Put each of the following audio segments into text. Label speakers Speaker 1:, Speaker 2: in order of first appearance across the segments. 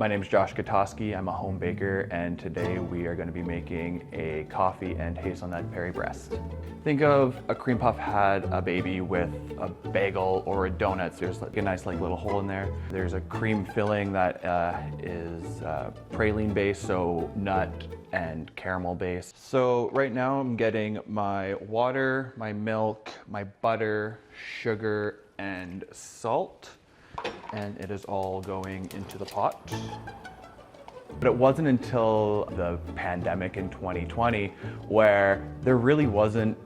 Speaker 1: My name is Josh Gutoskie. I'm a home baker, and today we are going to be making a coffee and hazelnut Paris Brest. Think of a cream puff had a baby with a bagel or a donut. So there's like a nice little hole in there. There's a cream filling that is praline based, so nut and caramel based. So right now I'm getting my water, my milk, my butter, sugar, and salt. And it is all going into the pot. But it wasn't until the pandemic in 2020 where there really wasn't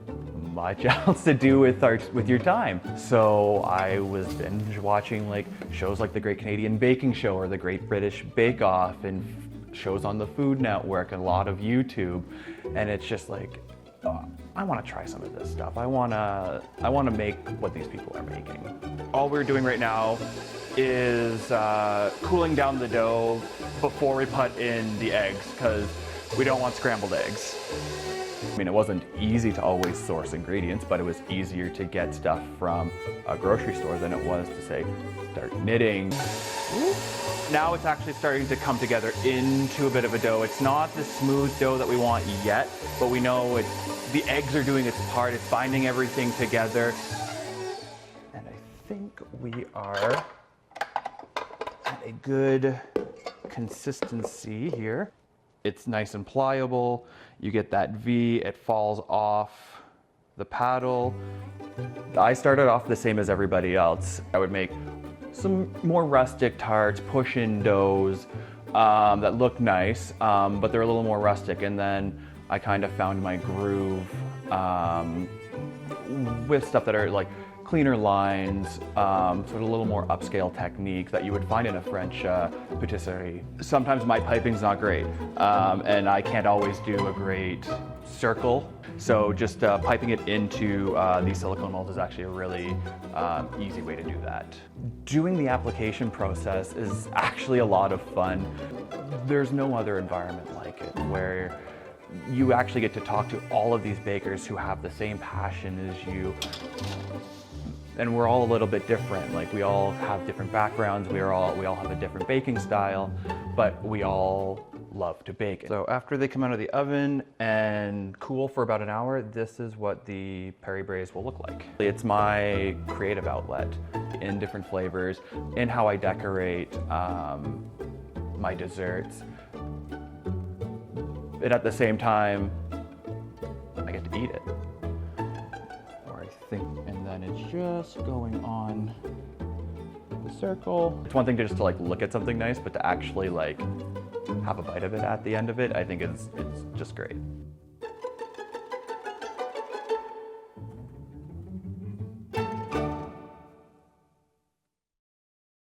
Speaker 1: much else to do with your time. So I was binge watching like shows like the Great Canadian Baking Show or the Great British Bake Off and shows on the Food Network and a lot of YouTube. And it's just like, I want to try some of this stuff. I want to make what these people are making. All we're doing right now is cooling down the dough before we put in the eggs because we don't want scrambled eggs. I mean, it wasn't easy to always source ingredients, but it was easier to get stuff from a grocery store than it was to, say, start knitting. Now it's actually starting to come together into a bit of a dough. It's not the smooth dough that we want yet, but we know the eggs are doing its part. It's binding everything together. And I think we are at a good consistency here. It's nice and pliable. You get that V, it falls off the paddle. I started off the same as everybody else. I would make some more rustic tarts, push-in doughs that look nice, but they're a little more rustic. And then I kind of found my groove with stuff that are like cleaner lines, sort of a little more upscale technique that you would find in a French patisserie. Sometimes my piping's not great, and I can't always do a great circle. So just piping it into these silicone molds is actually a really easy way to do that. Doing the application process is actually a lot of fun. There's no other environment like it where you actually get to talk to all of these bakers who have the same passion as you. And we're all a little bit different. Like we all have different backgrounds. We all have a different baking style, but we all love to bake. So after they come out of the oven and cool for about an hour, this is what the Paris Brest will look like. It's my creative outlet in different flavors, in how I decorate my desserts. And at the same time, I get to eat it. And then it's just going on the circle. It's one thing to just to like look at something nice, but to actually like have a bite of it at the end of it, I think it's just great.